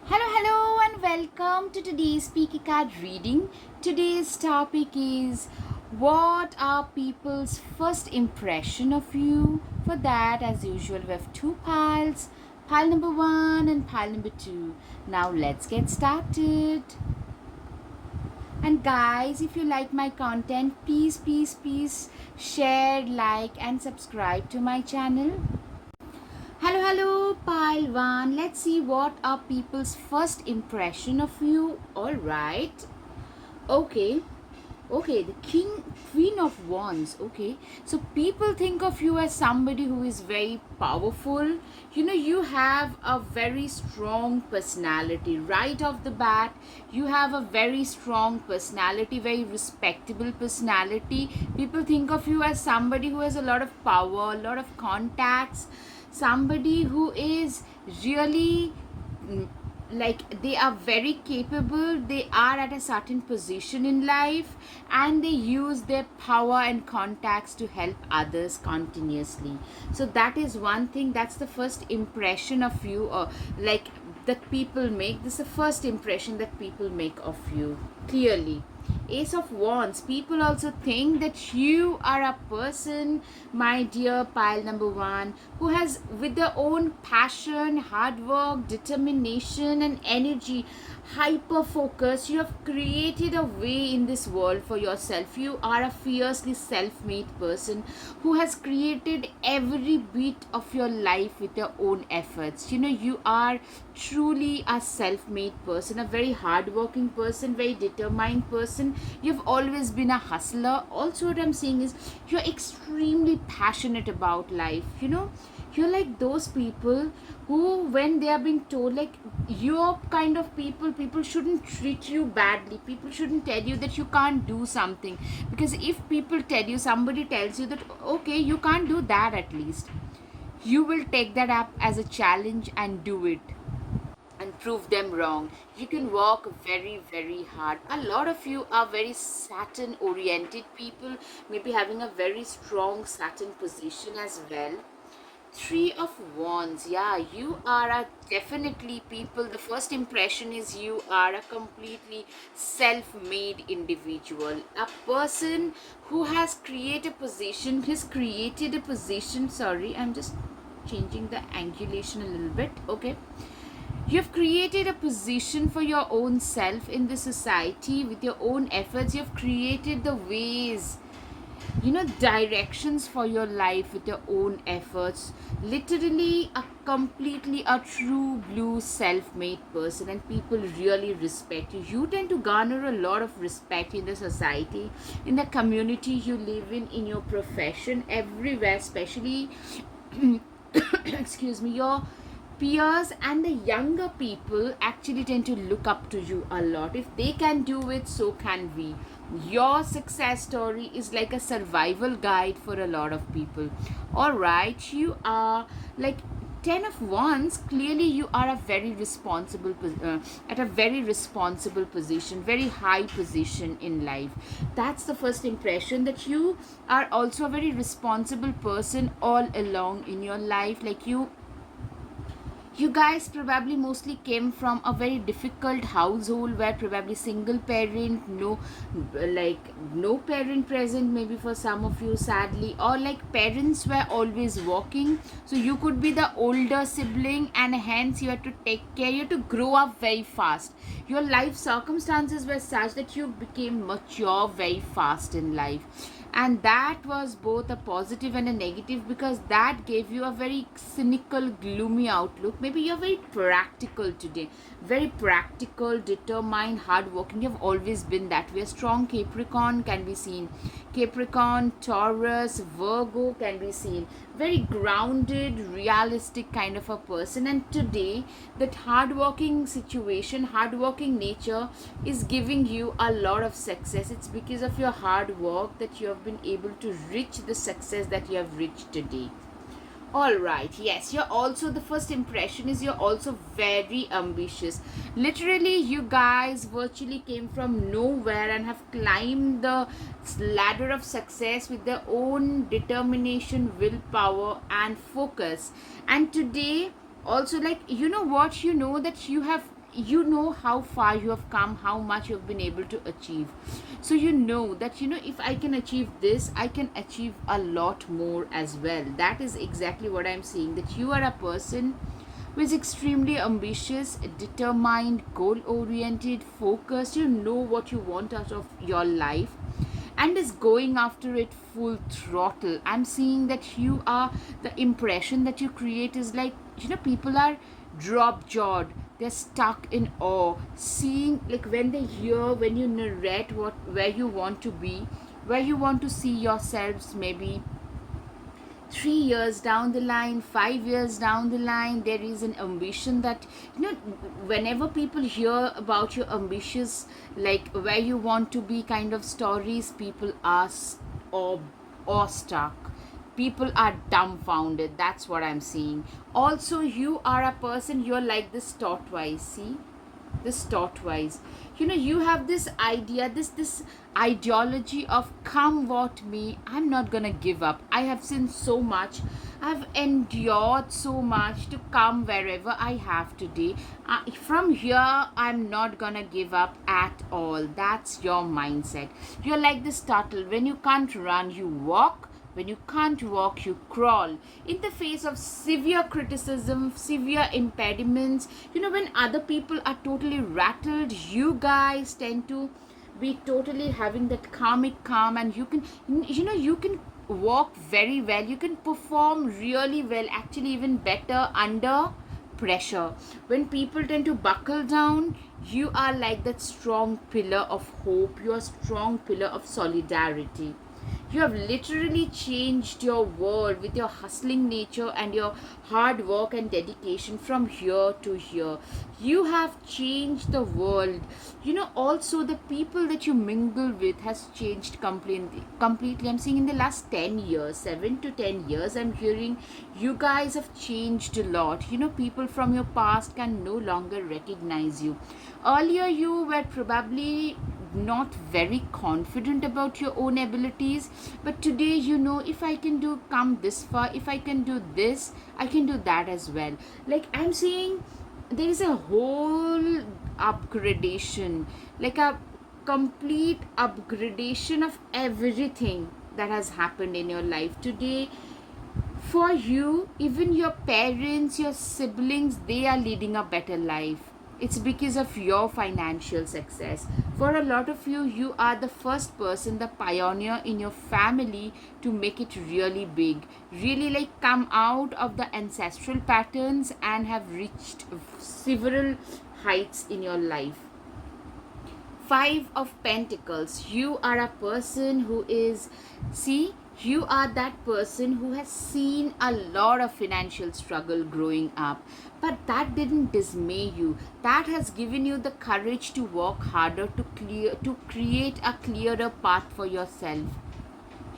Hello, and welcome to today's Speaker Card reading. Today's topic is what are people's first impression of you? For that, as usual, we have two piles, pile number one and pile number two. Now, let's get started. And guys, if you like my content, please share, like, and subscribe to my channel. Hello, pile one. Let's see what are people's first impression of you. All right. Okay. Okay, the queen of wands. Okay, so people think of you as somebody who is very powerful. You have a very strong personality right off the bat. You have a very strong personality, very respectable personality. People think of you as somebody who has a lot of power, a lot of contacts, somebody who is really like they are very capable, they are at a certain position in life, and they use their power and contacts to help others continuously. So that is one thing, that's the first impression of you, or like that people make. This is the first impression that people make of you, clearly. Ace of Wands, people also think that you are a person, my dear pile number one, who has, with their own passion, hard work, determination, and energy, hyper focus, you have created a way in this world for yourself. You are a fiercely self made person who has created every bit of your life with your own efforts. You are truly a self made person, a very hard working person, very determined person. You've always been a hustler. Also, what I'm saying is you're extremely passionate about life. You're like those people who, when they are being told, like, you're kind of people shouldn't treat you badly. People shouldn't tell you that you can't do something, because if people tell you, somebody tells you that okay, you can't do that, at least you will take that up as a challenge and do it and prove them wrong. You can work very hard. A lot of you are very Saturn oriented people, maybe having a very strong Saturn position as well. Three of Wands, yeah, you are a definitely people. The first impression is you are a completely self made individual, a person who has created a position. Sorry, I'm just changing the angulation a little bit. Okay, you've created a position for your own self in the society with your own efforts. You've created the ways, directions for your life with your own efforts. Literally a true blue self-made person, and people really respect you. You tend to garner a lot of respect in the society, in the community you live in your profession, everywhere, especially excuse me, your peers and the younger people actually tend to look up to you a lot. If they can do it, so can we. Your success story is like a survival guide for a lot of people. All right, you are like 10 of wands. Clearly you are a very responsible at a very responsible position, very high position in life. That's the first impression, that you are also a very responsible person all along in your life. Like you guys probably mostly came from a very difficult household, where probably single parent, no parent present, maybe for some of you, sadly, or like parents were always working, so you could be the older sibling, and hence you had to take care, you had to grow up very fast. Your life circumstances were such that you became mature very fast in life, and that was both a positive and a negative, because that gave you a very cynical, gloomy outlook. Maybe you're very practical today, very practical, determined, hardworking. You've always been that way. A strong Capricorn can be seen. Capricorn, Taurus, Virgo can be seen. Very grounded, realistic kind of a person. And today, that hardworking situation, hardworking nature is giving you a lot of success. It's because of your hard work that you have been able to reach the success that you have reached today. All right, yes, you're also, the first impression is you're also very ambitious. Literally, you guys virtually came from nowhere and have climbed the ladder of success with their own determination, willpower, and focus. And today, also, like, you know what, you know that you have you know how far you have come, how much you have been able to achieve. So you know that, if I can achieve this, I can achieve a lot more as well. That is exactly what I'm saying, that you are a person who is extremely ambitious, determined, goal oriented, focused. You know what you want out of your life and is going after it full throttle. I'm seeing that you are, the impression that you create is like, people are drop jawed, they're stuck in awe, seeing, like, when they hear, when you narrate where you want to be, where you want to see yourselves, maybe 3 years down the line, 5 years down the line. There is an ambition that, whenever people hear about your ambitious, like where you want to be kind of stories, people are or awestruck. People are dumbfounded. That's what I'm seeing. Also, you are a person, you're like this tortoise. See, this tortoise, you have this idea, this ideology of, come what may, I'm not gonna give up. I have seen so much, I've endured so much to come wherever I have today. From here, I'm not gonna give up at all. That's your mindset. You're like this turtle. When you can't run, you walk. When you can't walk, you crawl. In the face of severe criticism, severe impediments, when other people are totally rattled, you guys tend to be totally having that karmic calm, and you can walk very well. You can perform really well, actually even better under pressure. When people tend to buckle down, you are like that strong pillar of hope. You are a strong pillar of solidarity. You have literally changed your world with your hustling nature and your hard work and dedication from here to here. You have changed the world. Also the people that you mingle with has changed completely. I'm seeing in the last 10 years, 7 to 10 years, I'm hearing you guys have changed a lot. People from your past can no longer recognize you. Earlier, you were probably not very confident about your own abilities, but today, if I can do come this far, if I can do this, I can do that as well. Like, I'm seeing there is a whole upgradation, like a complete upgradation of everything that has happened in your life today. For you, even your parents, your siblings, they are leading a better life. It's because of your financial success. For a lot of you, you are the first person, the pioneer in your family to make it really big. Really, like, come out of the ancestral patterns and have reached several heights in your life. Five of Pentacles. You are a person who is, see, you are that person who has seen a lot of financial struggle growing up, but that didn't dismay you. That has given you the courage to work harder, to create a clearer path for yourself.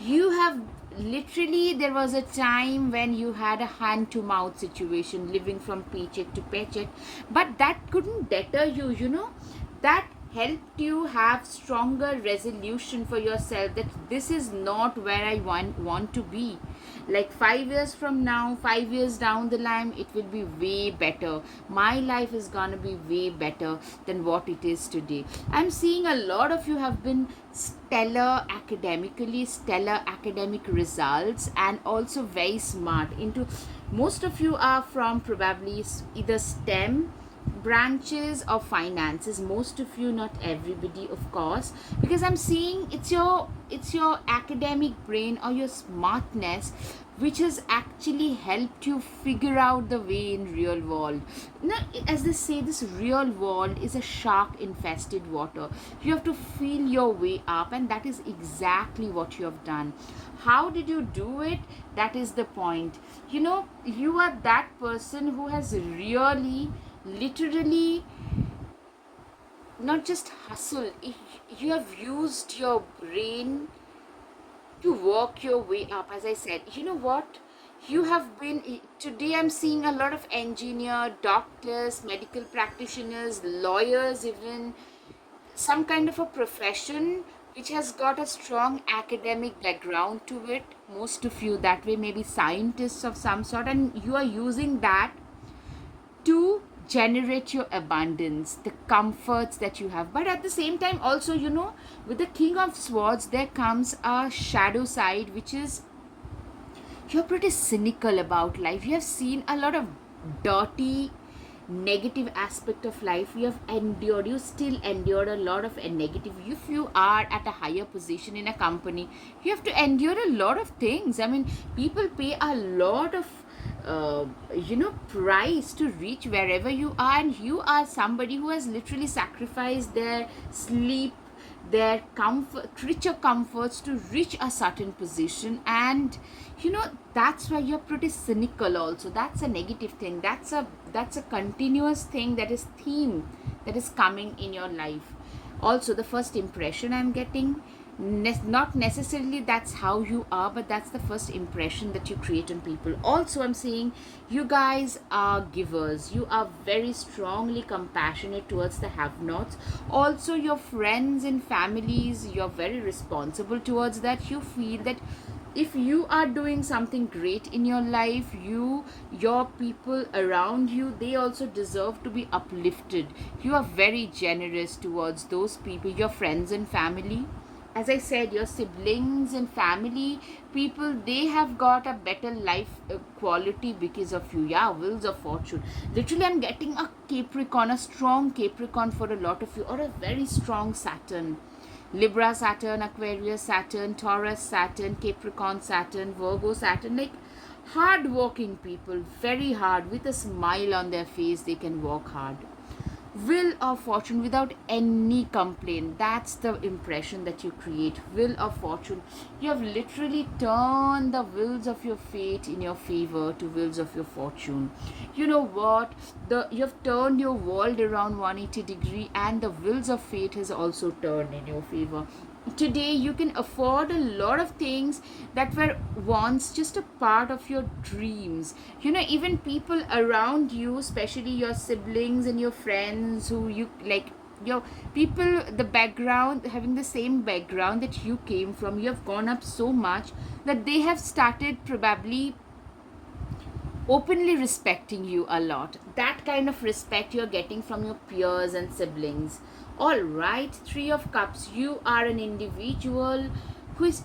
You have literally, there was a time when you had a hand to mouth situation, living from paycheck to paycheck, but that couldn't deter you. That helped you have stronger resolution for yourself, that this is not where I want to be. Like 5 years from now, 5 years down the line, it will be way better. My life is gonna be way better than what it is today. I'm seeing a lot of you have been stellar academically, stellar academic results, and also very smart. Into most of you are from probably either STEM branches of finances. Most of you, not everybody, of course, because I'm seeing it's your academic brain or your smartness which has actually helped you figure out the way in real world. Now, as they say, this real world is a shark infested water. You have to feel your way up, and that is exactly what you have done. How did you do it? That is the point. You are that person who has really, literally, not just hustle, you have used your brain to work your way up. As I said, you know what, you have been, today I'm seeing a lot of engineer, doctors, medical practitioners, lawyers, even some kind of a profession which has got a strong academic background to it. Most of you that way, maybe scientists of some sort, and you are using that to generate your abundance, the comforts that you have. But at the same time also, with the King of Swords there comes a shadow side, which is you're pretty cynical about life. You have seen a lot of dirty, negative aspect of life. You still endured a lot of a negative. If you are at a higher position in a company, you have to endure a lot of things. I mean, people pay a lot of price to reach wherever you are, and you are somebody who has literally sacrificed their sleep, their comfort, richer comforts to reach a certain position. And that's why you're pretty cynical also. That's a negative thing. That's a continuous thing, that is theme that is coming in your life. Also, the first impression I'm getting, not necessarily that's how you are, but that's the first impression that you create on people. Also, I'm saying you guys are givers. You are very strongly compassionate towards the have nots. Also, your friends and families, you're very responsible towards that. You feel that if you are doing something great in your life, your people around you, they also deserve to be uplifted. You are very generous towards those people, your friends and family. As I said, your siblings and family people, they have got a better life quality because of you. Yeah, wheels of fortune. Literally, I'm getting a Capricorn, a strong Capricorn for a lot of you, or a very strong Saturn. Libra Saturn, Aquarius Saturn, Taurus Saturn, Capricorn Saturn, Virgo Saturn, like hard working people, very hard, with a smile on their face, they can work hard. Wheel of fortune without any complaint. That's the impression that you create. Wheel of fortune. You have literally turned the wheels of your fate in your favor to wheels of your fortune. You know what? You have turned your world around 180-degree, and the wheels of fate has also turned in your favor. Today you can afford a lot of things that were once just a part of your dreams. Even people around you, especially your siblings and your friends, who you like, your people, the background, having the same background that you came from, you have gone up so much that they have started probably openly respecting you a lot. That kind of respect you're getting from your peers and siblings. All right, Three of Cups. You are an individual who is,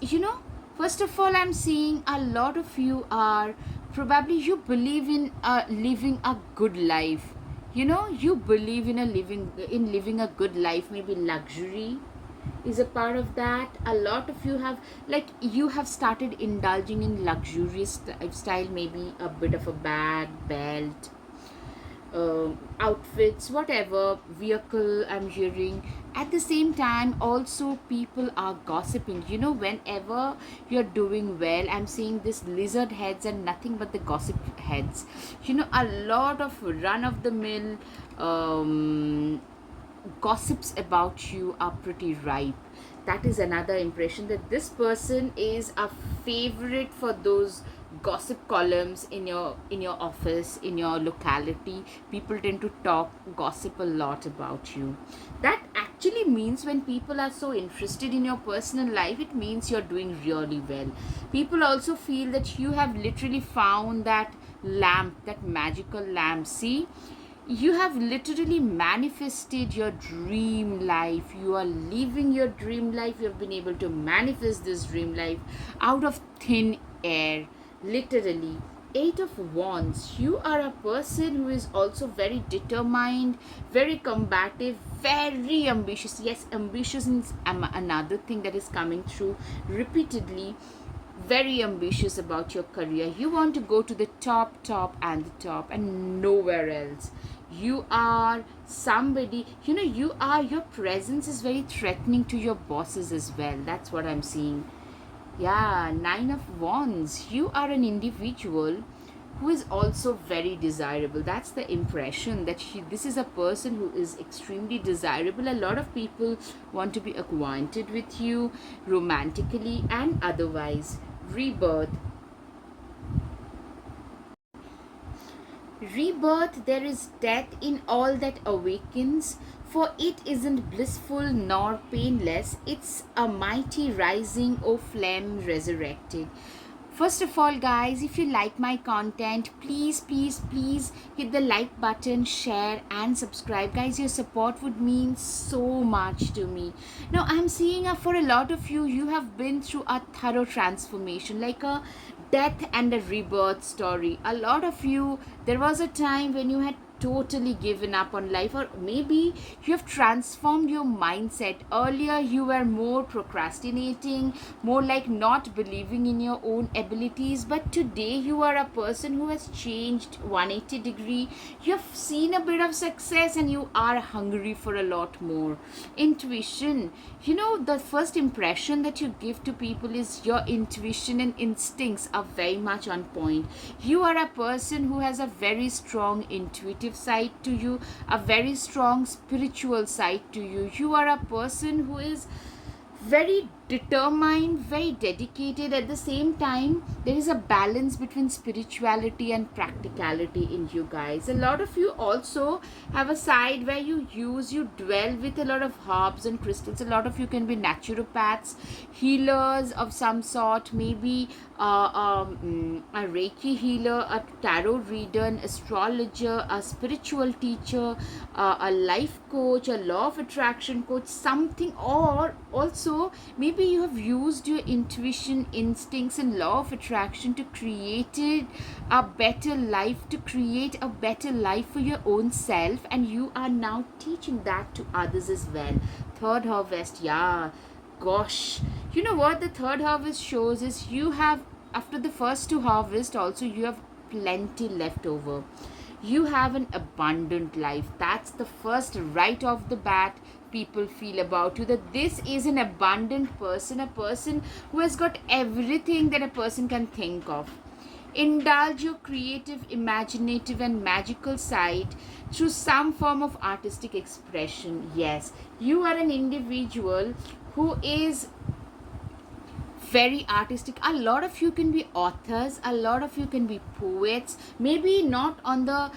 first of all, I'm seeing a lot of you are probably, you believe in living a good life. You believe in living a good life. Maybe luxury is a part of that. A lot of you have, like, you have started indulging in luxurious lifestyle, maybe a bit of a bag, belt, outfits, whatever vehicle I'm hearing. At the same time, also people are gossiping. Whenever you're doing well, I'm seeing this lizard heads and nothing but the gossip heads. A lot of run of the mill gossips about you are pretty ripe. That is another impression, that this person is a favorite for those gossip columns in your office, in your locality. People tend to talk gossip a lot about you. That actually means when people are so interested in your personal life, it means you're doing really well. People also feel that you have literally found that lamp, that magical lamp. See, you have literally manifested your dream life. You are living your dream life. You have been able to manifest this dream life out of thin air, literally. Eight of Wands. You are a person who is also very determined, very combative, very ambitious. Yes, ambitious is another thing that is coming through repeatedly. Very ambitious about your career. You want to go to the top and the top and nowhere else. You are somebody, your presence is very threatening to your bosses as well. That's what I'm seeing. Yeah, Nine of Wands. You are an individual who is also very desirable. That's the impression, that this is a person who is extremely desirable. A lot of people want to be acquainted with you romantically and otherwise. Rebirth. Rebirth, there is death in all that awakens, for it isn't blissful nor painless, it's a mighty rising, O flame resurrected. First of all, guys, if you like my content, please hit the like button, share, and subscribe. Guys, your support would mean so much to me. Now, I'm seeing for a lot of you, you have been through a thorough transformation, like a death and a rebirth story. A lot of you, there was a time when you had totally given up on life, or maybe you have transformed your mindset. Earlier you were more procrastinating, more like not believing in your own abilities, but today you are a person who has changed 180-degree. You have seen a bit of success and you are hungry for a lot more. Intuition, the first impression that you give to people is your intuition and instincts are very much on point. You are a person who has a very strong intuitive side to you, a very strong spiritual side to you. You are a person who is very determined, very dedicated. At the same time, there is a balance between spirituality and practicality in you guys. A lot of you also have a side where you dwell with a lot of herbs and crystals. A lot of you can be naturopaths, healers of some sort, maybe a Reiki healer, a tarot reader, an astrologer, a spiritual teacher, a life coach, a law of attraction coach, something. Or also maybe you have used your intuition, instincts, and law of attraction to create a better life, to create a better life for your own self, and you are now teaching that to others as well. Third harvest, yeah, gosh, you know what the third harvest shows is you have, after the first two harvest also, you have plenty left over. You have an abundant life. That's the first right off the bat people feel about you, that this is an abundant person, a person who has got everything that a person can think of. Indulge your creative, imaginative, and magical side through some form of artistic expression. Yes, you are an individual who is very artistic. A lot of you can be authors, a lot of you can be poets, maybe not on the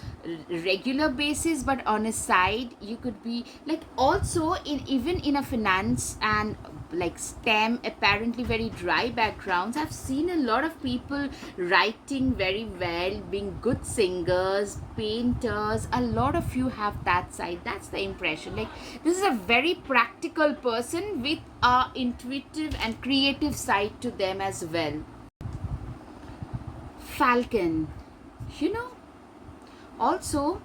regular basis, but on a side you could be like, also in even in a finance and like STEM, apparently very dry backgrounds. I've seen a lot of people writing very well, being good singers, painters. A lot of you have that side. That's the impression. Like, this is a very practical person with a intuitive and creative side to them as well. Falcon, also,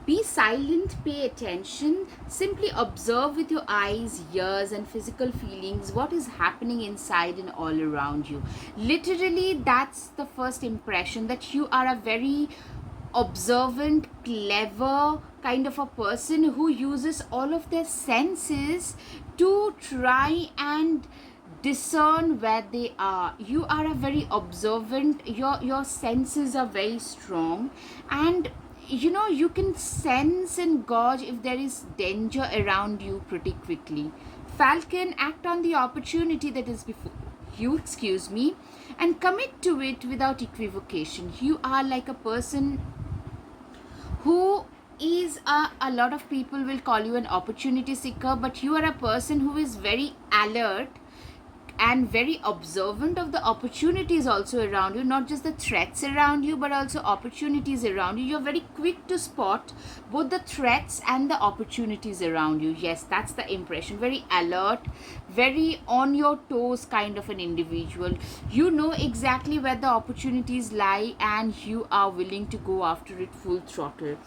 be silent, pay attention, simply observe with your eyes, ears, and physical feelings what is happening inside and all around you. Literally, that's the first impression, that you are a very observant, clever kind of a person who uses all of their senses to try and discern where they are. You are a very observant, your senses are very strong, and you can sense and gauge if there is danger around you pretty quickly. Falcon, act on the opportunity that is before you, and commit to it without equivocation. You are like a person who is a lot of people will call you an opportunity seeker, but you are a person who is very alert and very observant of the opportunities also around you, not just the threats around you, but also opportunities around you. You're very quick to spot both the threats and the opportunities around you. Yes, that's the impression. Very alert, very on your toes kind of an individual. You know exactly where the opportunities lie and you are willing to go after it full throttle.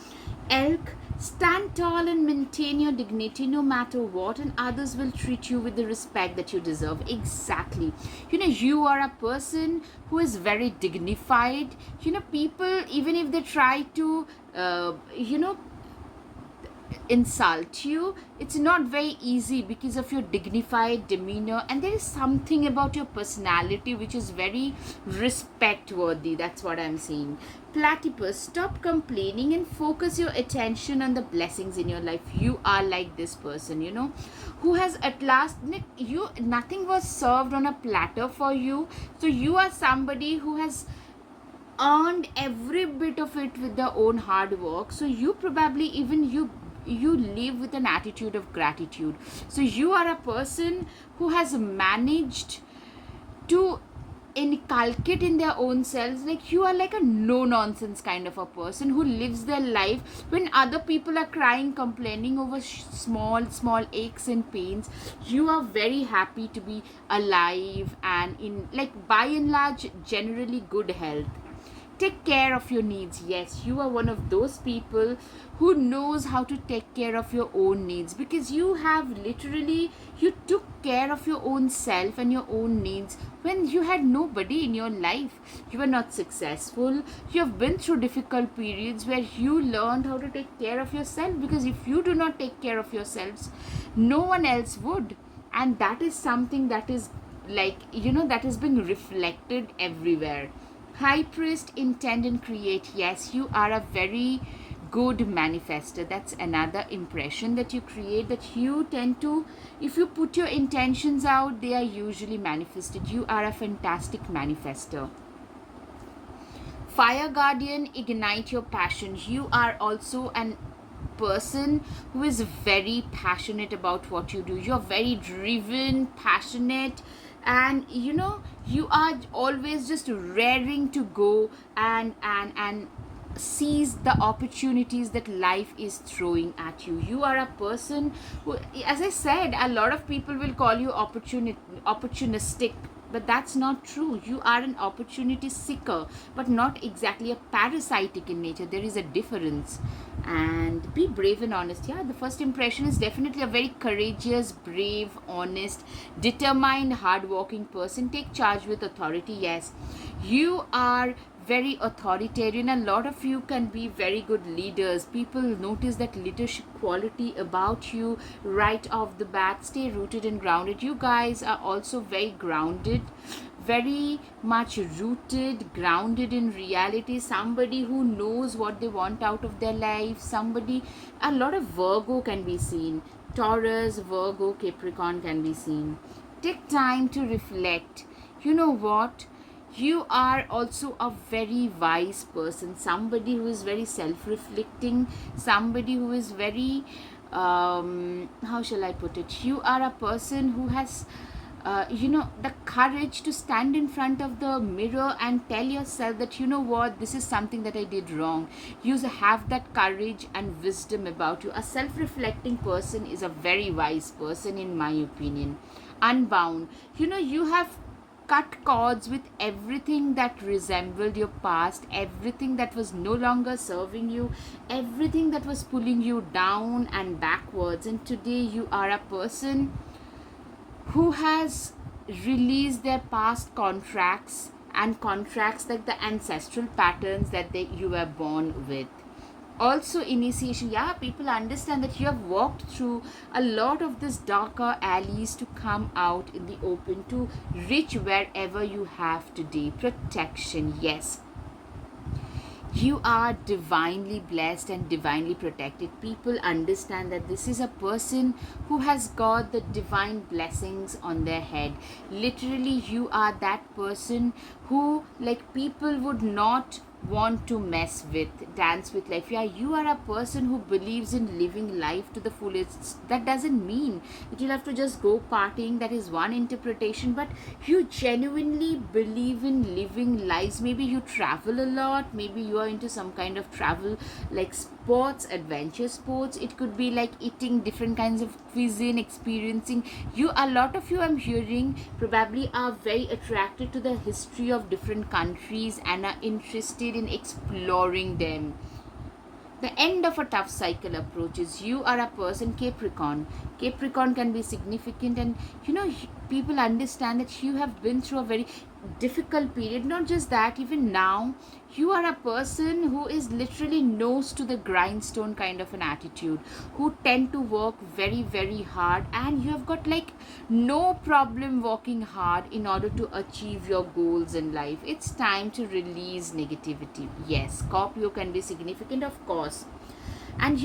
Elk, stand tall and maintain your dignity no matter what, and others will treat you with the respect that you deserve. Exactly. You are a person who is very dignified. People, even if they try to, insult you, it's not very easy because of your dignified demeanor, and there is something about your personality which is very respect worthy. That's what I'm saying. Platypus, stop complaining and focus your attention on the blessings in your life. You are like this person, who has at last, nothing was served on a platter for you, so you are somebody who has earned every bit of it with their own hard work. So you probably, even you live with an attitude of gratitude. So you are a person who has managed to inculcate in their own selves, like you are like a no nonsense kind of a person who lives their life when other people are crying, complaining over small aches and pains. You are very happy to be alive and in, like, by and large, generally good health. Take care of your needs. Yes, you are one of those people who knows how to take care of your own needs, because you have literally, you took care of your own self and your own needs when you had nobody in your life. You were not successful. You have been through difficult periods where you learned how to take care of yourself, because if you do not take care of yourselves, no one else would. And that is something that is, like, that is being reflected everywhere. High priest, intend and create. Yes, you are a very good manifester. That's another impression that you create, that you tend to, if you put your intentions out, they are usually manifested. You are a fantastic manifester. Fire guardian, ignite your passion. You are also an person who is very passionate about what you do. You're very driven, passionate, and you are always just raring to go and seize the opportunities that life is throwing at you. You are a person who, as I said, a lot of people will call you opportunistic, but that's not true. You are an opportunity seeker, but not exactly a parasitic in nature. There is a difference. And be brave and honest. Yeah, the first impression is definitely a very courageous, brave, honest, determined, hardworking person. Take charge with authority. Yes, you are very authoritarian. A lot of you can be very good leaders. People notice that leadership quality about you right off the bat. Stay rooted and grounded. You guys are also very grounded, very much rooted, grounded in reality. Somebody who knows what they want out of their life. Somebody, a lot of Virgo can be seen. Taurus, Virgo, Capricorn can be seen. Take time to reflect. You know what? You are also a very wise person, somebody who is very self-reflecting, somebody who is very, how shall I put it, you are a person who has the courage to stand in front of the mirror and tell yourself that, you know what, this is something that I did wrong. You have that courage and wisdom about you. A self-reflecting person is a very wise person, in my opinion. Unbound, you have cut cords with everything that resembled your past, everything that was no longer serving you, everything that was pulling you down and backwards. And today you are a person who has released their past contracts, and contracts like the ancestral patterns that you were born with. Also initiation. Yeah, people understand that you have walked through a lot of these darker alleys to come out in the open, to reach wherever you have today. Protection. Yes, you are divinely blessed and divinely protected. People understand that this is a person who has got the divine blessings on their head. Literally, you are that person who, like, people would not want to mess with, dance with life. Yeah, you are a person who believes in living life to the fullest. That doesn't mean that you'll have to just go partying. That is one interpretation, but you genuinely believe in living lives. Maybe you travel a lot, maybe you are into some kind of travel, like sports, adventure sports. It could be like eating different kinds of cuisine, experiencing. A lot of you, I'm hearing, probably are very attracted to the history of different countries and are interested in exploring them. The end of a tough cycle approaches. You are a person, Capricorn. Capricorn can be significant, and people understand that you have been through a very difficult period. Not just that, even now you are a person who is literally nose to the grindstone kind of an attitude, who tend to work very, very hard, and you have got like no problem working hard in order to achieve your goals in life. It's time to release negativity. Yes, Scorpio can be significant, of course. And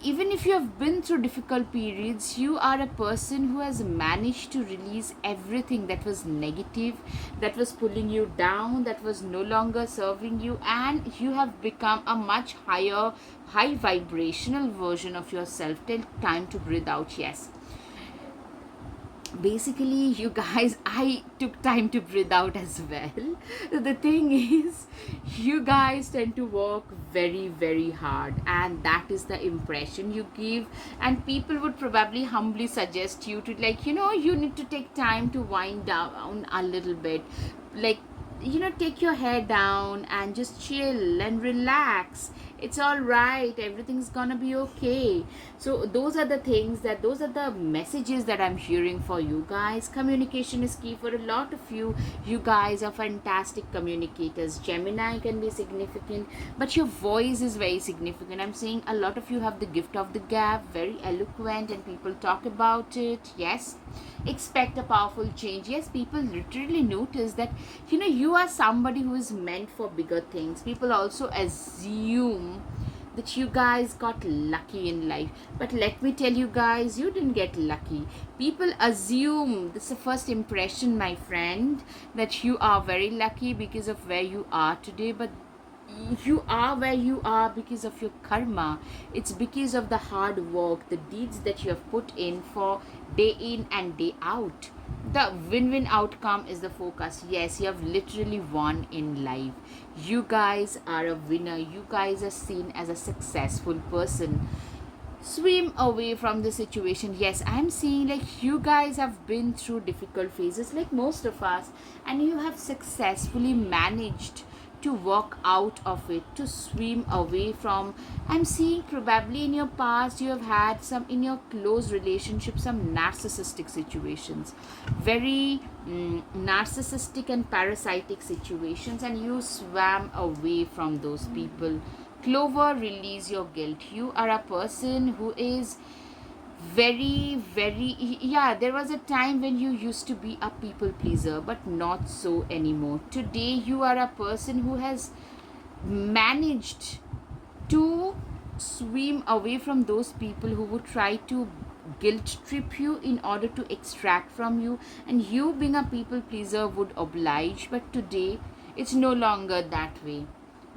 even if you have been through difficult periods, you are a person who has managed to release everything that was negative, that was pulling you down, that was no longer serving you, and you have become a much high vibrational version of yourself. Take time to breathe out. Yes, basically, you guys, I took time to breathe out as well. The thing is, you guys tend to work very, very hard, and that is the impression you give. And people would probably humbly suggest you to, like, you need to take time to wind down a little bit, like, take your hair down and just chill and relax. It's all right, everything's gonna be okay. So those are the things, that those are the messages that I'm hearing for you guys. Communication is key for a lot of you. You guys are fantastic communicators. Gemini can be significant, but your voice is very significant. I'm saying a lot of you have the gift of the gab, very eloquent, and people talk about it. Yes, expect a powerful change. Yes, people literally notice that you are somebody who is meant for bigger things. People also assume that you guys got lucky in life, but let me tell you guys, you didn't get lucky. People assume, this is the first impression, my friend, that you are very lucky because of where you are today, but you are where you are because of your karma. It's because of the hard work, the deeds that you have put in for day in and day out. The win-win outcome is the focus. Yes, you have literally won in life. You guys are a winner. You guys are seen as a successful person. Swim away from the situation. Yes, I'm seeing like you guys have been through difficult phases like most of us, and you have successfully managed to walk out of it, to swim away from. I'm seeing probably in your past you have had some, in your close relationships, some narcissistic situations, very narcissistic and parasitic situations, and you swam away from those people. Clover, release your guilt. You are a person who is very, very, yeah, there was a time when you used to be a people pleaser, but not so anymore. Today you are a person who has managed to swim away from those people who would try to guilt trip you in order to extract from you, and you being a people pleaser would oblige, but today it's no longer that way.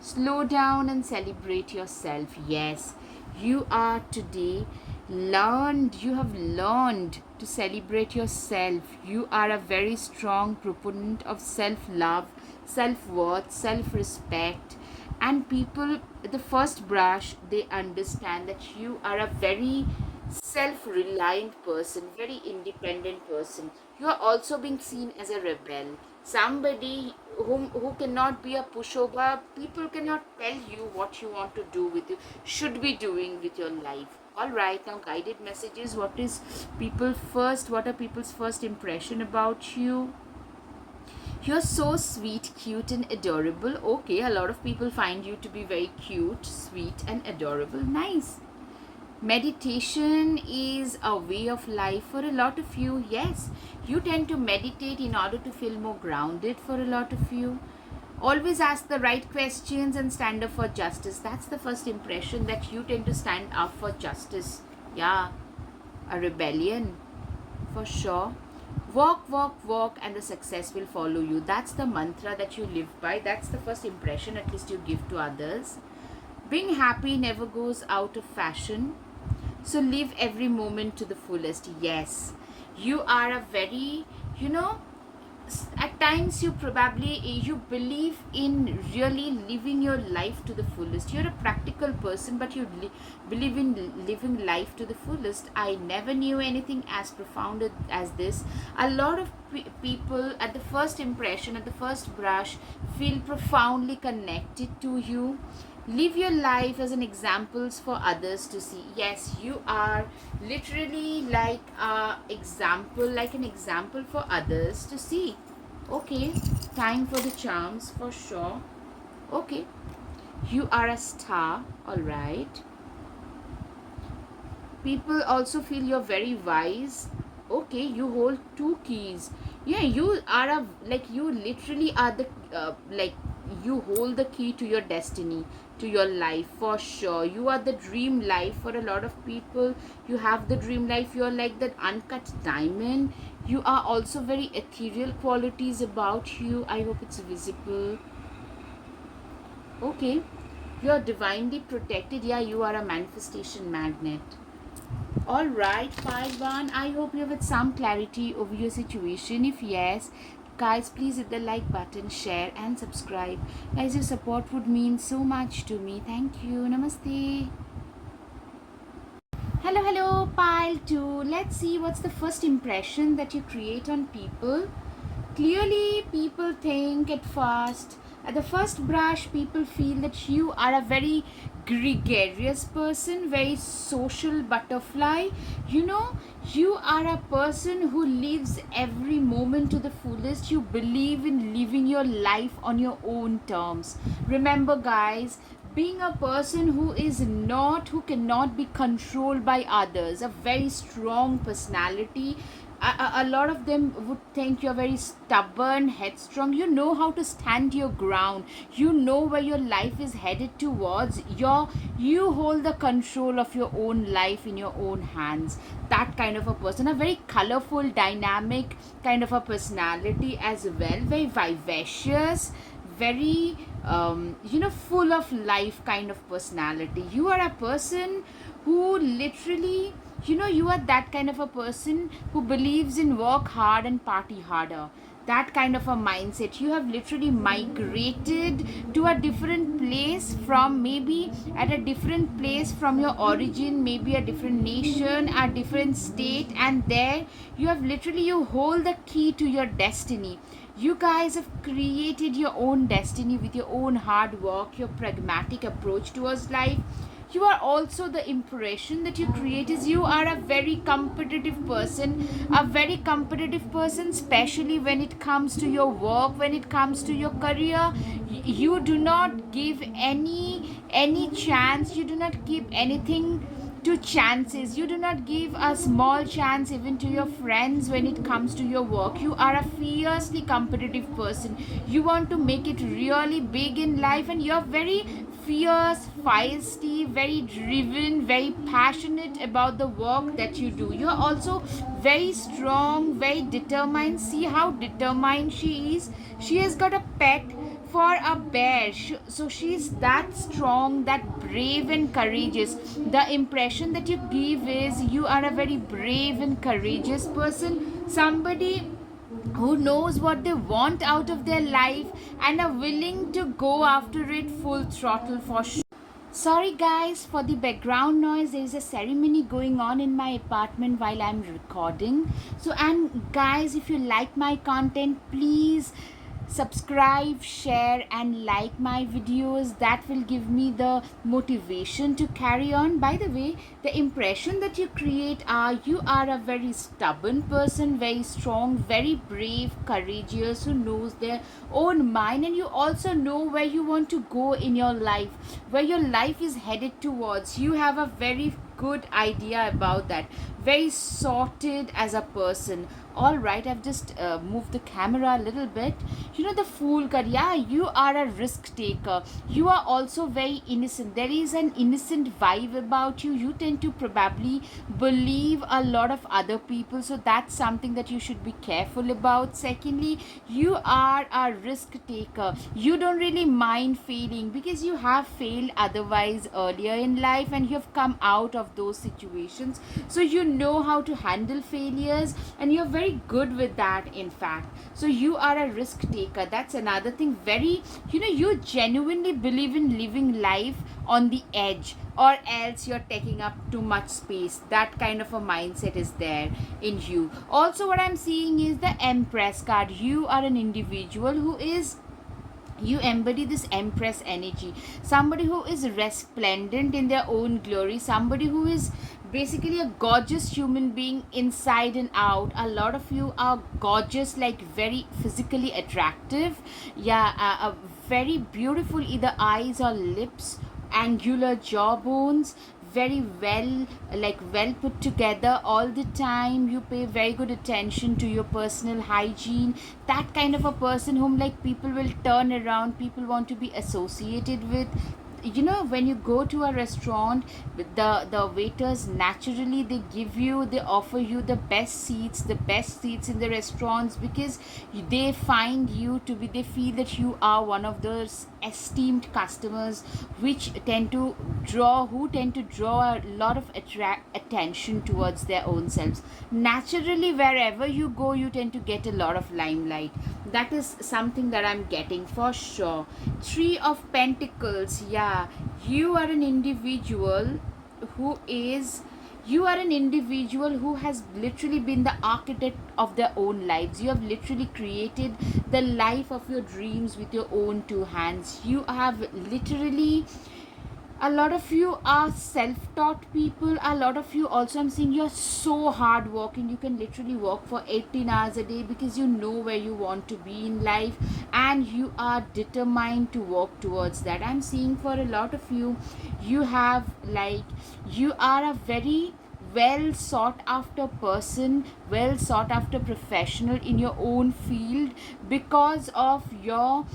Slow down and celebrate yourself. Yes, you are today you have learned to celebrate yourself. You are a very strong proponent of self love, self worth, self respect, and people at the first brush they understand that you are a very self reliant person, very independent person. You are also being seen as a rebel, somebody who cannot be a pushover. People cannot tell you what you want to do with you, should be doing with your life. All right, now guided messages. What are people's first impression about you? You're so sweet, cute, and adorable. Okay, a lot of people find you to be very cute, sweet, and adorable. Nice. Meditation is a way of life for a lot of you. Yes, you tend to meditate in order to feel more grounded for a lot of you. Always ask the right questions and stand up for justice. That's the first impression, that you tend to stand up for justice. Yeah, a rebellion for sure. Walk, walk, walk, and the success will follow you. That's the mantra that you live by. That's the first impression, at least, you give to others. Being happy never goes out of fashion. So live every moment to the fullest. Yes, you are a very, you know, at times you believe in really living your life to the fullest. You're a practical person, but you believe in living life to the fullest. I never knew anything as profound as this. A lot of people at the first impression, at the first brush, feel profoundly connected to you. Live your life as an examples for others to see. Yes, you are literally like an example for others to see. Okay, time for the charms for sure. Okay, you are a star. All right, people also feel you're very wise. Okay, you hold two keys. Yeah, you are a, like, you literally are the like, you hold the key to your destiny, to your life for sure. You are the dream life for a lot of people. You have the dream life. You are like that uncut diamond. You are also very ethereal qualities about you. I hope it's visible. Okay, you are divinely protected. Yeah, you are a manifestation magnet. All right, part one. I hope you have had some clarity over your situation. If yes, guys, please hit the like button, share, and subscribe. Guys, your support would mean so much to me. Thank you. Namaste. Hello, pile two. Let's see what's the first impression that you create on people. Clearly, people think at the first brush, people feel that you are a very gregarious person, very social butterfly. You know, you are a person who lives every moment to the fullest. You believe in living your life on your own terms. Remember, guys, being a person who cannot be controlled by others, a very strong personality. A lot of them would think you're very stubborn, headstrong. You know how to stand your ground. You know where your life is headed towards. You hold the control of your own life in your own hands. That kind of a person, a very colorful, dynamic kind of a personality as well, very vivacious, very full of life kind of personality. You are a person who literally, you are that kind of a person who believes in work hard and party harder. That kind of a mindset. You have literally migrated to a different place, from maybe at a different place from your origin, maybe a different nation, a different state, and there you hold the key to your destiny. You guys have created your own destiny with your own hard work, your pragmatic approach towards life. You are also, the impression that you create is you are a very competitive person, especially when it comes to your work, when it comes to your career. You do not give any chance, you do not keep anything to chances. You do not give a small chance even to your friends when it comes to your work. You are a fiercely competitive person. You want to make it really big in life, and you're very fierce, feisty, very driven, very passionate about the work that you do. You're also very strong, very determined. See how determined she is. She has got a pet for a bear. So she's that strong, that brave and courageous. The impression that you give is you are a very brave and courageous person, somebody who knows what they want out of their life and are willing to go after it full throttle for sure. Sorry guys for the background noise. There is a ceremony going on in my apartment while I'm recording. So, and guys, if you like my content, please subscribe, share, and like my videos. That will give me the motivation to carry on. By the way, the impression that you create are you are a very stubborn person, very strong, very brave, courageous, who knows their own mind, and you also know where you want to go in your life, where your life is headed towards. You have a very good idea about that, very sorted as a person. All right, I've just moved the camera a little bit. The fool card. Yeah, you are a risk taker. You are also very innocent. There is an innocent vibe about you. You tend to probably believe a lot of other people, so that's something that you should be careful about. Secondly, you are a risk taker. You don't really mind failing because you have failed otherwise earlier in life, and you have come out of those situations, so you know how to handle failures, and you're very good with that, in fact. So you are a risk taker. That's another thing. Very, you genuinely believe in living life on the edge, or else you're taking up too much space. That kind of a mindset is there in you. Also, what I'm seeing is the Empress card. You are an individual who is, you embody this empress energy, somebody who is resplendent in their own glory, somebody who is basically a gorgeous human being inside and out. A lot of you are gorgeous, like very physically attractive. Yeah, very beautiful, either eyes or lips, angular jawbones, very well, like well put together all the time. You pay very good attention to your personal hygiene. That kind of a person whom like people will turn around, people want to be associated with. when you go to a restaurant, the waiters naturally they offer you the best seats in the restaurants, because they find you to be, they feel that you are one of those esteemed customers which tend to draw a lot of attention towards their own selves. Naturally, wherever you go, you tend to get a lot of limelight. That is something that I'm getting for sure. Three of Pentacles. Yeah, you are an individual who is you are an individual who has literally been the architect of their own lives. You have literally created the life of your dreams with your own two hands. You have literally, a lot of you are self-taught people. A lot of you also, I'm seeing, you're so hardworking. You can literally work for 18 hours a day because you know where you want to be in life, and you are determined to work towards that. I'm seeing for a lot of you, you have like, you are a very well sought after person, well sought after professional in your own field, because of your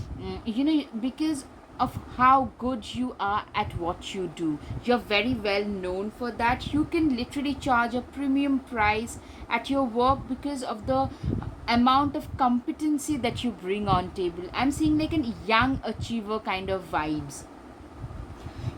because of how good you are at what you do. You're very well known for that. You can literally charge a premium price at your work because of the amount of competency that you bring on table. I'm seeing like a young achiever kind of vibes.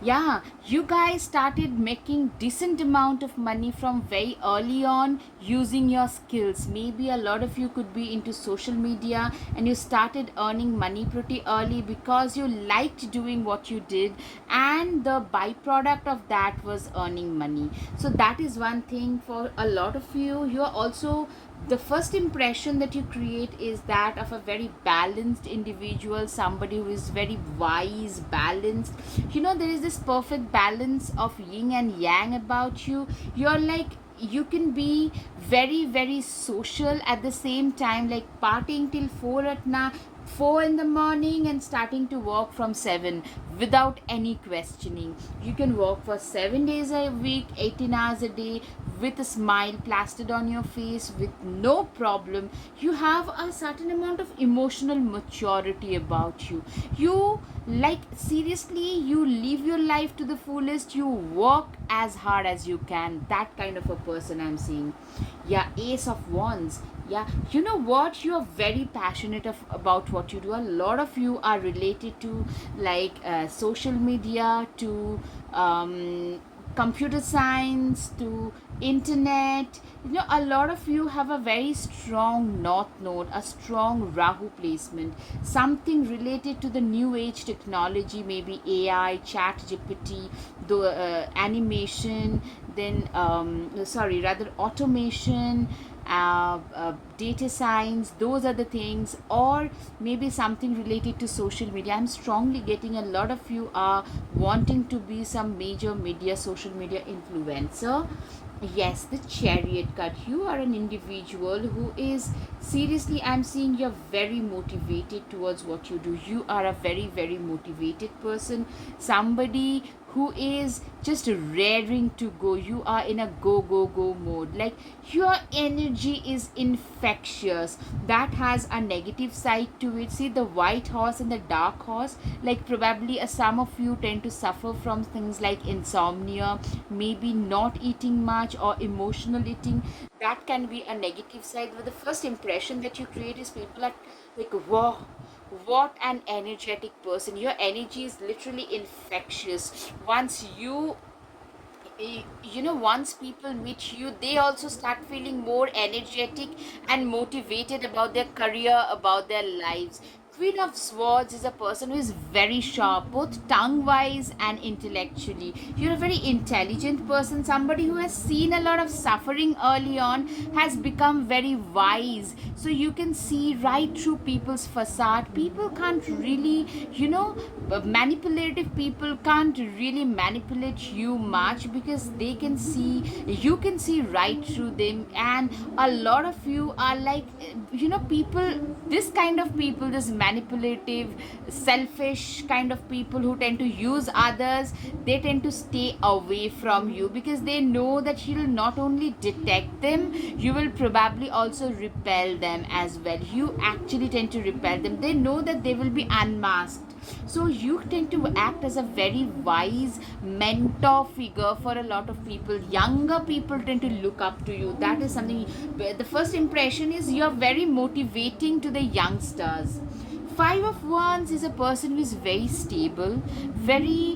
Yeah, you guys started making decent amount of money from very early on using your skills. Maybe a lot of you could be into social media and you started earning money pretty early because you liked doing what you did, and the byproduct of that was earning money. So that is one thing for a lot of you. You are also, the first impression that you create is that of a very balanced individual, somebody who is very wise, balanced. There is this perfect balance of yin and yang about you. You're like, you can be very very social at the same time, like partying till 4 in the morning and starting to work from 7 without any questioning. You can work for 7 days a week, 18 hours a day, with a smile plastered on your face with no problem. You have a certain amount of emotional maturity about you. You, like, seriously, you live your life to the fullest. You work as hard as you can. That kind of a person I'm seeing. Yeah, Ace of Wands. Yeah, you know what, you are very passionate about what you do. A lot of you are related to like social media, to computer science, to internet. A lot of you have a very strong north node, a strong Rahu placement, something related to the new age technology, maybe AI, chat GPT, the animation, then sorry, rather automation, data science. Those are the things. Or maybe something related to social media. I'm strongly getting a lot of you are wanting to be some major media, social media influencer. Yes, the Chariot card. You are an individual who is, seriously, I'm seeing you're very motivated towards what you do. You are a very very motivated person, somebody who is just raring to go. You are in a go go go mode. Like, your energy is infectious. That has a negative side to it. See the white horse and the dark horse, like probably some of you tend to suffer from things like insomnia, maybe not eating much, or emotional eating. That can be a negative side. But the first impression that you create is people are like, wow, what an energetic person. Your energy is literally infectious. Once people meet you, they also start feeling more energetic and motivated about their career, about their lives. Queen of Swords is a person who is very sharp, both tongue wise and intellectually. You're a very intelligent person, somebody who has seen a lot of suffering early on, has become very wise. So you can see right through people's facade. People can't really, manipulative people can't really manipulate you much, because you can see right through them. And a lot of you are like, people, this kind of people, this manipulative, selfish kind of people who tend to use others, they tend to stay away from you because they know that you will not only detect them, you will probably also repel them as well. You actually tend to repel them. They know that they will be unmasked, so you tend to act as a very wise mentor figure for a lot of people. Younger people tend to look up to you. That is something where the first impression is you're very motivating to the youngsters. Five of Wands is a person who is very stable, very,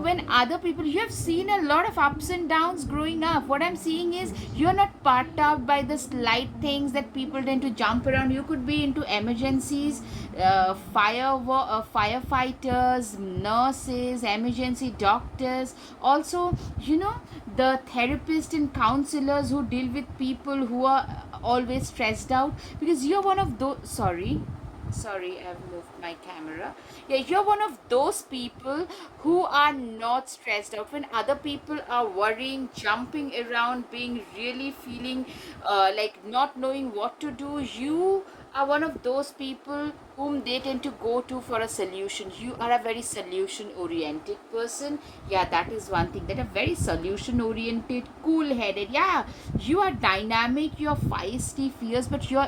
when other people, you have seen a lot of ups and downs growing up. What I'm seeing is you're not parked out by the slight things that people tend to jump around. You could be into emergencies, firefighters, nurses, emergency doctors. Also, the therapists and counselors who deal with people who are always stressed out, because you're one of those. Sorry, I've moved my camera. Yeah, you're one of those people who are not stressed out when other people are worrying, jumping around, being really feeling like not knowing what to do. You are one of those people whom they tend to go to for a solution. You are a very solution oriented person. Yeah, that is one thing, that are very solution oriented, cool headed. Yeah, you are dynamic, you're feisty, fierce, but you're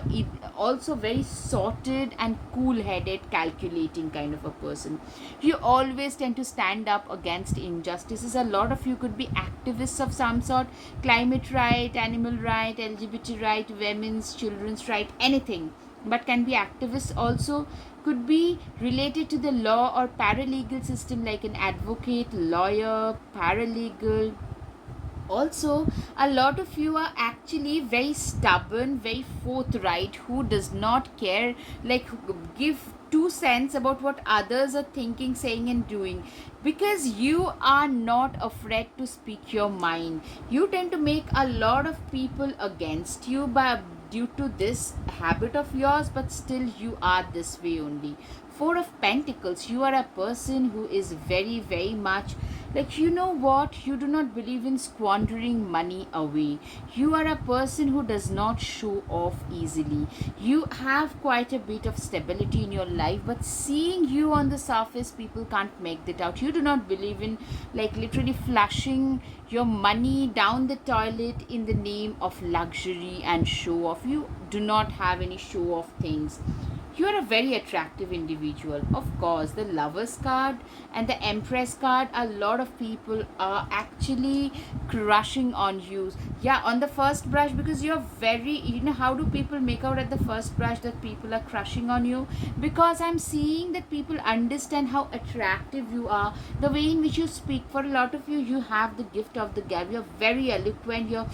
also very sorted and cool headed, calculating kind of a person. You always tend to stand up against injustices. A lot of you could be activists of some sort, climate right, animal right, LGBT right, women's, children's right, anything, but can be activists also. Could be related to the law or paralegal system, like an advocate, lawyer, paralegal. Also, a lot of you are actually very stubborn, very forthright, who does not care, like give 2 cents about what others are thinking, saying and doing, because you are not afraid to speak your mind. You tend to make a lot of people against you by due to this habit of yours, but still you are this way only. Four of Pentacles, you are a person who is very, very much like, what, you do not believe in squandering money away. You are a person who does not show off easily. You have quite a bit of stability in your life, but seeing you on the surface, people can't make that out. You do not believe in, like, literally flushing your money down the toilet in the name of luxury and show off. You do not have any show off things. You are a very attractive individual. Of course, the Lovers card and the Empress card, a lot of people are actually crushing on you. Yeah, on the first brush, because you're very, how do people make out at the first brush that people are crushing on you? Because I'm seeing that people understand how attractive you are, the way in which you speak. For a lot of you, you have the gift of the gab. You're very eloquent. You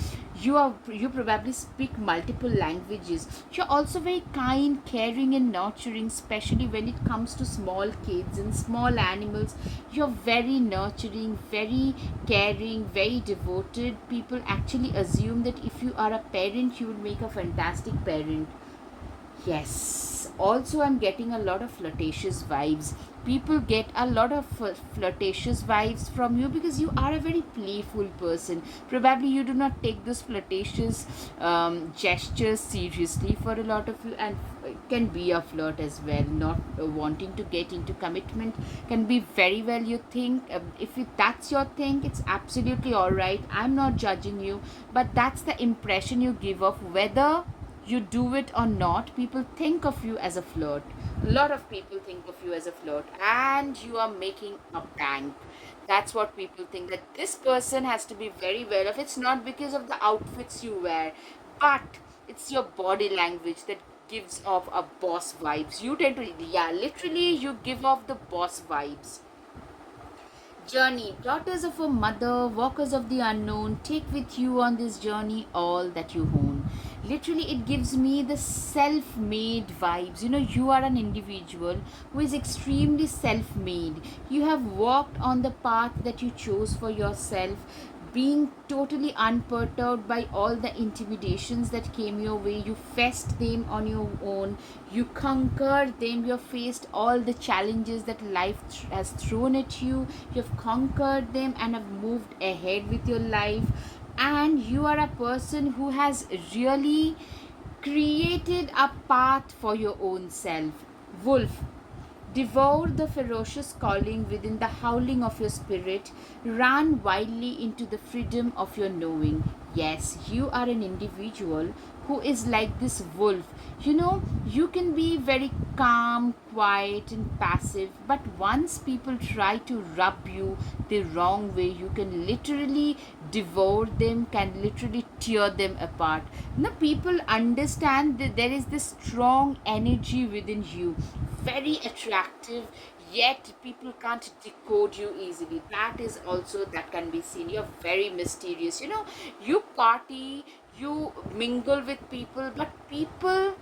probably speak multiple languages. You're also very kind, caring and nurturing, especially when it comes to small kids and small animals. You're very nurturing, very caring, very devoted. People actually assume that if you are a parent, you would make a fantastic parent. Yes. Also, I'm getting a lot of flirtatious vibes. People get a lot of flirtatious vibes from you because you are a very playful person. Probably you do not take those flirtatious gestures seriously for a lot of you, and can be a flirt as well. Not wanting to get into commitment can be very well you think. If that's your thing, it's absolutely all right. I'm not judging you, but that's the impression you give off. Whether you do it or not, people think of you as a flirt. A lot of people think of you as a flirt, and you are making a bank. That's what people think, that this person has to be very well off. It's not because of the outfits you wear, but it's your body language that gives off a boss vibes. You tend to, yeah, literally, you give off the boss vibes. Journey, daughters of a mother, walkers of the unknown, take with you on this journey all that you own. Literally, it gives me the self made vibes. You are an individual who is extremely self made. You have walked on the path that you chose for yourself, being totally unperturbed by all the intimidations that came your way. You faced them on your own, you conquered them, you faced all the challenges that life has thrown at you. You've conquered them and have moved ahead with your life. And you are a person who has really created a path for your own self. Wolf, Devour the ferocious calling within the howling of your spirit. Run wildly into the freedom of your knowing. Yes, you are an individual who is like this wolf. You can be very calm, quiet, and passive, but once people try to rub you the wrong way, you can literally devour them, can literally tear them apart. People understand that there is this strong energy within you, very attractive, yet people can't decode you easily. That is also that can be seen. You're very mysterious. You party, you mingle with people, but people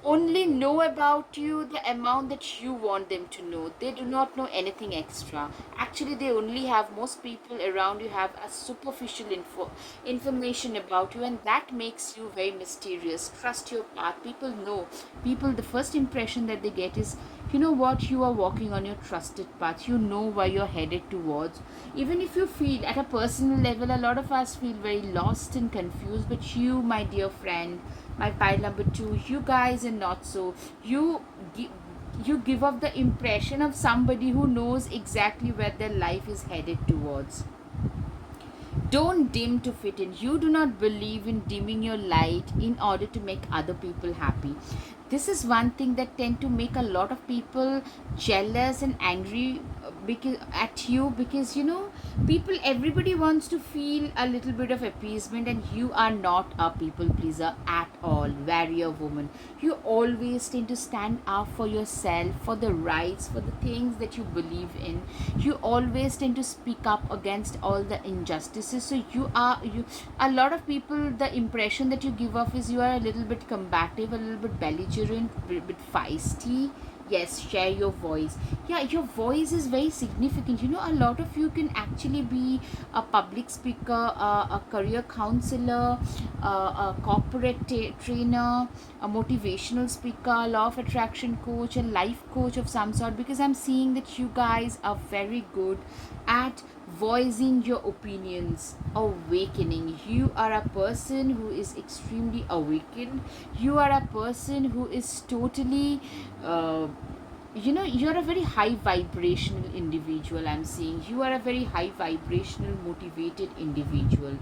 only know about you the amount that you want them to know. They do not know anything extra. Actually, they only have, most people around you have a superficial information about you, and that makes you very mysterious. Trust your path. People know. People, the first impression that they get is, what, you are walking on your trusted path. You know where you're headed towards. Even if you feel at a personal level, a lot of us feel very lost and confused, but you, my dear friend, my pile number two, you guys are not so. You give off the impression of somebody who knows exactly where their life is headed towards. Don't dim to fit in. You do not believe in dimming your light in order to make other people happy. This is one thing that tend to make a lot of people jealous and angry, because at you, because people, everybody wants to feel a little bit of appeasement, and you are not a people pleaser at all, warrior woman. You always tend to stand up for yourself, for the rights, for the things that you believe in. You always tend to speak up against all the injustices. So you a lot of people, the impression that you give off is you are a little bit combative, a little bit belligerent, a bit feisty. Yes, share your voice. Yeah, your voice is very significant. A lot of you can actually be a public speaker, a career counselor, a corporate trainer, a motivational speaker, law of attraction coach, a life coach of some sort, because I'm seeing that you guys are very good at voicing your opinions. Awakening. You are a person who is extremely awakened. You are a person who is totally you're a very high vibrational individual. I'm seeing you are a very high vibrational motivated individual.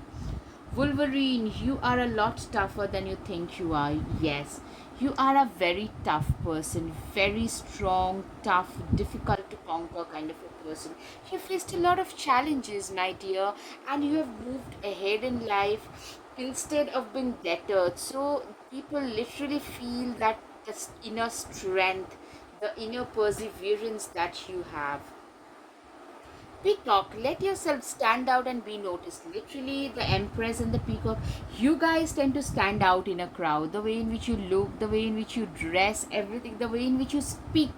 Wolverine, you are a lot tougher than you think you are. Yes, you are a very tough person, very strong, tough, difficult to conquer kind of a person. You faced a lot of challenges, my dear, and you have moved ahead in life instead of being deterred. So people literally feel that the inner strength, the inner perseverance that you have. Peacock, let yourself stand out and be noticed. Literally, the Empress and the Peacock, you guys tend to stand out in a crowd. The way in which you look, the way in which you dress, everything, the way in which you speak.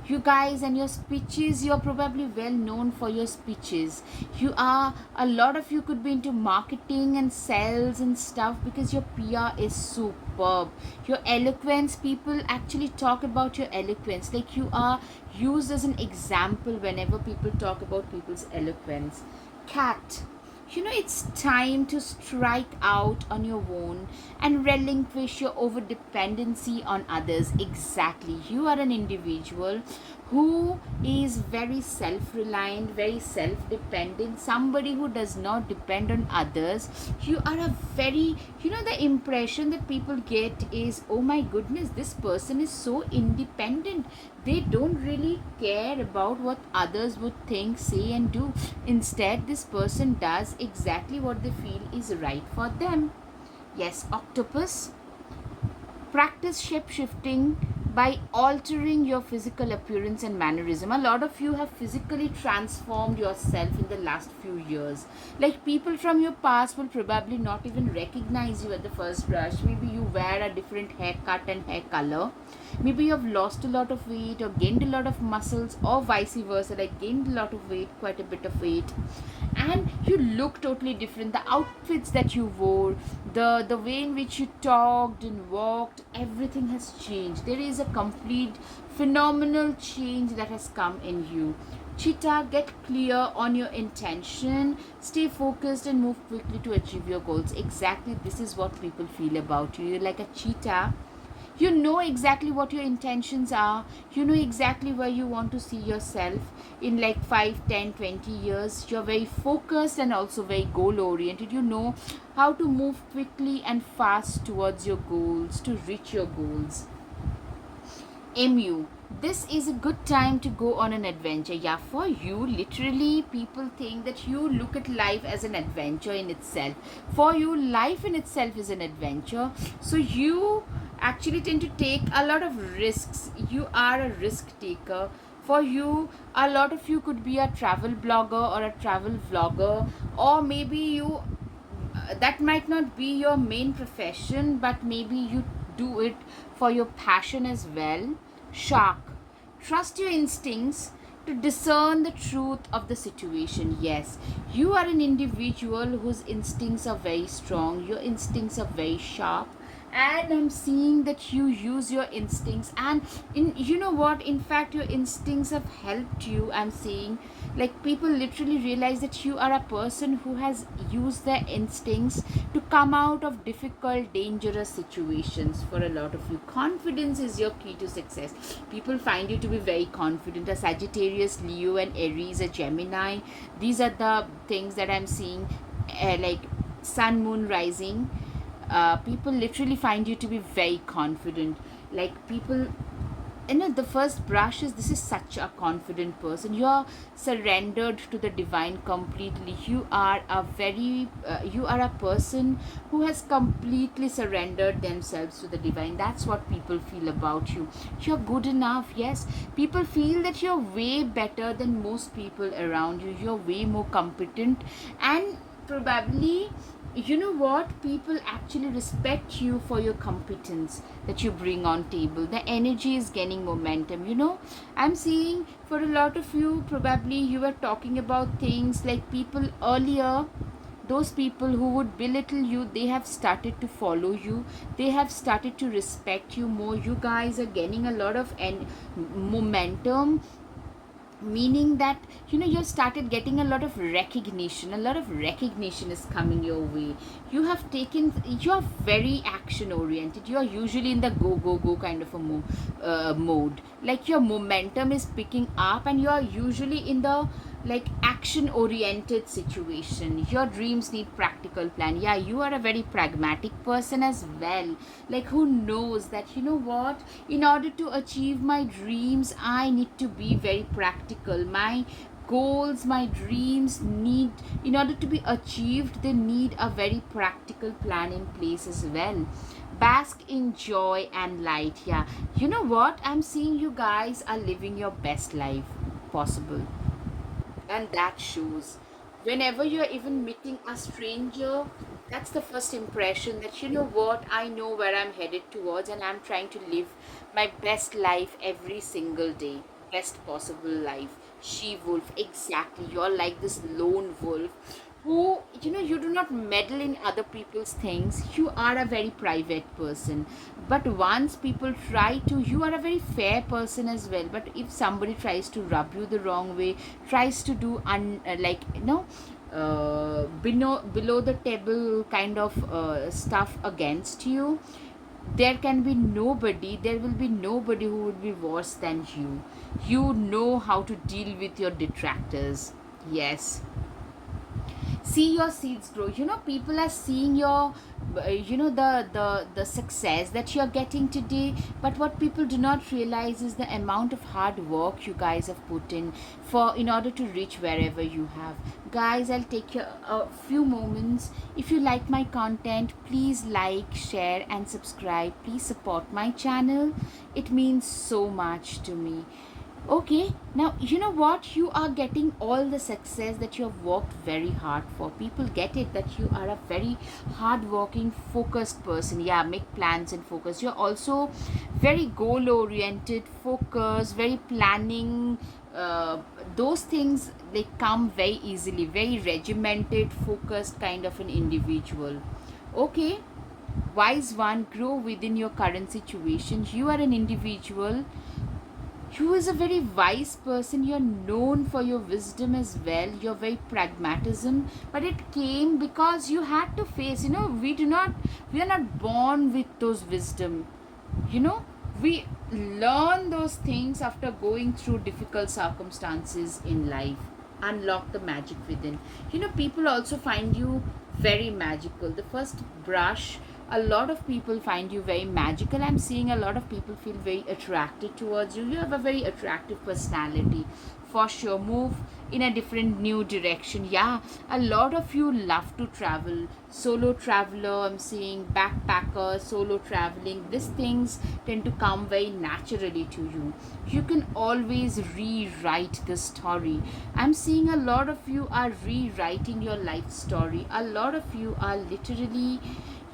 You guys and your speeches, you're probably well known for your speeches. A lot of you could be into marketing and sales and stuff, because your PR is superb. Your eloquence, people actually talk about your eloquence. Like, you are used as an example whenever people talk about people's eloquence. Cat, it's time to strike out on your own and relinquish your over dependency on others. Exactly. You are an individual who is very self reliant, very self dependent, somebody who does not depend on others. You are a very, the impression that people get is, oh my goodness, this person is so independent. They don't really care about what others would think, say, and do. Instead, this person does exactly what they feel is right for them. Yes, octopus, practice shape shifting by altering your physical appearance and mannerism. A lot of you have physically transformed yourself in the last few years. Like, people from your past will probably not even recognize you at the first brush. Maybe you wear a different haircut and hair color. Maybe you have lost a lot of weight or gained a lot of muscles, or vice versa, like gained a lot of weight, quite a bit of weight, and you look totally different. The outfits that you wore, the way in which you talked and walked, everything has changed. There is a complete phenomenal change that has come in you. Cheetah, get clear on your intention, stay focused, and move quickly to achieve your goals. Exactly, this is what people feel about you. You're like a cheetah. You know exactly what your intentions are. You know exactly where you want to see yourself in like 5, 10, 20 years. You're very focused and also very goal oriented. You know how to move quickly and fast towards your goals to reach your goals. MU, this is a good time to go on an adventure. Yeah, for you, literally, people think that you look at life as an adventure in itself. For you, life in itself is an adventure. So you actually tend to take a lot of risks. You are a risk taker. For you, a lot of you could be a travel blogger or a travel vlogger, or maybe you that might not be your main profession, but maybe you do it for your passion as well. Shark, trust your instincts to discern the truth of the situation. Yes, you are an individual whose instincts are very strong, your instincts are very sharp, and I'm seeing that you use your instincts. And in, you know what, in fact your instincts have helped you. I'm seeing like people literally realize that you are a person who has used their instincts to come out of difficult, dangerous situations. For a lot of you, confidence is your key to success. People find you to be very confident. A Sagittarius, Leo and Aries, a Gemini, these are the things that I'm seeing. Like sun, moon, rising, people literally find you to be very confident. Like people, the first brush is, this is such a confident person. You are surrendered to the divine completely. You are a very you are a person who has completely surrendered themselves to the divine. That's what people feel about you. You're good enough. Yes, people feel that you're way better than most people around you. You're way more competent, and probably, you know what, people actually respect you for your competence that you bring on table. The energy is gaining momentum. I'm seeing for a lot of you, probably you were talking about things like people earlier, those people who would belittle you, they have started to follow you, they have started to respect you more. You guys are gaining a lot of momentum, meaning that you started getting a lot of recognition is coming your way. You are very action oriented. You are usually in the go go go kind of a mode. Like your momentum is picking up and you are usually in the like action oriented situation. Your dreams need practical plan. Yeah, you are a very pragmatic person as well. Like who knows that, you know what, in order to achieve my dreams I need to be very practical. My goals, my dreams need, in order to be achieved, they need a very practical plan in place as well. Bask in joy and light. Yeah, you know what, I'm seeing you guys are living your best life possible, and that shows. Whenever you're even meeting a stranger, that's the first impression that, you know what, I know where I'm headed towards and I'm trying to live my best life every single day. Best possible life. She wolf, exactly. You're like this lone wolf who, you do not meddle in other people's things. You are a very private person, but once people try to, you are a very fair person as well, but if somebody tries to rub you the wrong way, tries to do like below the table kind of stuff against you, there will be nobody who would be worse than you. You know how to deal with your detractors. Yes, see your seeds grow. People are seeing your the success that you're getting today, but what people do not realize is the amount of hard work you guys have put in for in order to reach wherever you have. Guys, I'll take a few moments. If you like my content, please like, share and subscribe. Please support my channel. It means so much to me. Okay, now you know what? You are getting all the success that you have worked very hard for. People get it that you are a very hard-working, focused person. Yeah, make plans and focus. You're also very goal-oriented, focused, very planning. Those things, they come very easily. Very regimented, focused kind of an individual. Okay, wise one, grow within your current situation. You are an individual who is a very wise person. You're known for your wisdom as well, your very pragmatism, but it came because you had to face, we are not born with those wisdom. You know, we learn those things after going through difficult circumstances in life. Unlock the magic within. You know, people also find you very magical. The first brush, a lot of people find you very magical. I'm seeing a lot of people feel very attracted towards you. You have a very attractive personality. For sure, move in a different new direction. Yeah, a lot of you love to travel. Solo traveler, I'm seeing backpacker, solo traveling. These things tend to come very naturally to you. You can always rewrite the story. I'm seeing a lot of you are rewriting your life story. A lot of you are literally,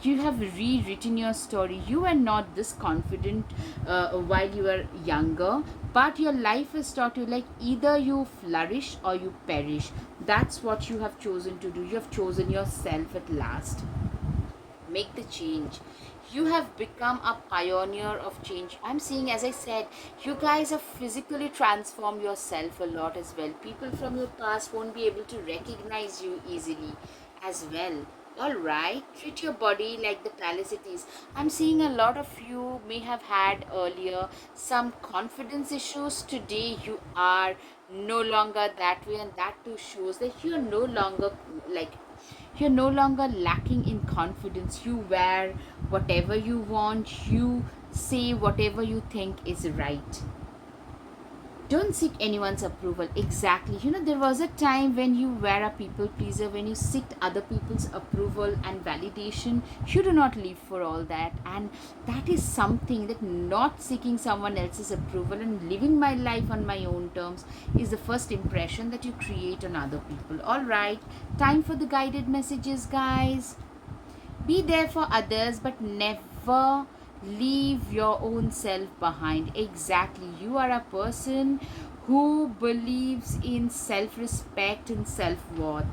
you have rewritten your story. You were not this confident while you were younger, but your life has taught you, like, either you flourish or you perish. That's what you have chosen to do. You have chosen yourself at last. Make the change. You have become a pioneer of change. I'm seeing, as I said, you guys have physically transformed yourself a lot as well. People from your past won't be able to recognize you easily as well. All right, treat your body like the palace it is. I'm seeing a lot of you may have had earlier some confidence issues. Today you are no longer that way, and that too shows that you're no longer, like, you're no longer lacking in confidence. You wear whatever you want, you say whatever you think is right. Don't seek anyone's approval. Exactly. You know, there was a time when you were a people pleaser, when you seeked other people's approval and validation. You do not live for all that. And that is something that not seeking someone else's approval and living my life on my own terms is the first impression that you create on other people. All right. Time for the guided messages, guys. Be there for others, but never leave your own self behind. Exactly. You are a person who believes in self respect and self worth.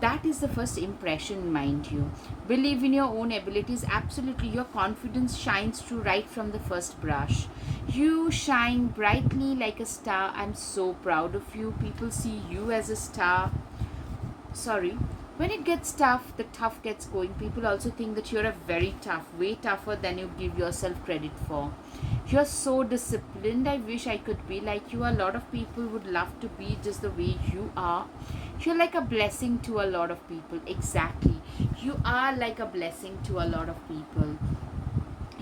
That is the first impression, mind you. Believe in your own abilities. Absolutely. Your confidence shines through right from the first brush. You shine brightly like a star. I'm so proud of you. People see you as a star. Sorry, when it gets tough, the tough gets going. People also think that you're a very tough, way tougher than you give yourself credit for. You're so disciplined. I wish I could be like you. A lot of people would love to be just the way you are. You're like a blessing to a lot of people. Exactly, you are like a blessing to a lot of people.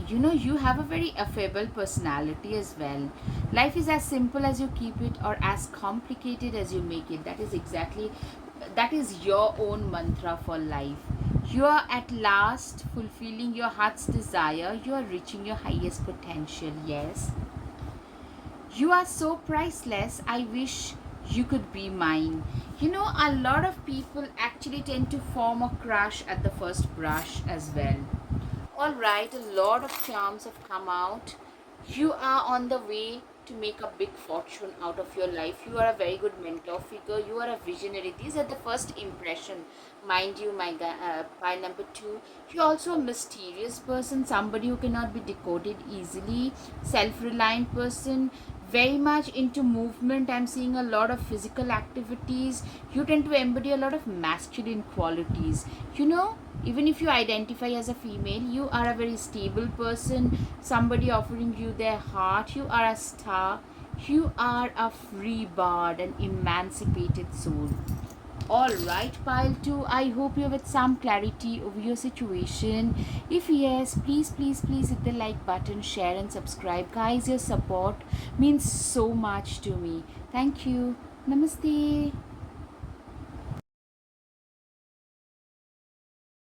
You know, you have a very affable personality as well. Life is as simple as you keep it, or as complicated as you make it. That is exactly, that is your own mantra for life. You are at last fulfilling your heart's desire. You are reaching your highest potential. Yes, you are so priceless. I wish you could be mine. You know, a lot of people actually tend to form a crush at the first brush as well. All right, a lot of charms have come out. You are on the way to make a big fortune out of your life. You are a very good mentor figure. You are a visionary. These are the first impression, mind you, my guy. By number two, you're also a mysterious person, somebody who cannot be decoded easily. Self-reliant person, very much into movement. I'm seeing a lot of physical activities. You tend to embody a lot of masculine qualities. You know, even if you identify as a female, you are a very stable person, somebody offering you their heart. You are a star. You are a free bird, an emancipated soul. All right, pile 2. I hope you have had some clarity over your situation. If yes, please hit the like button, share, and subscribe. Guys, your support means so much to me. Thank you. Namaste.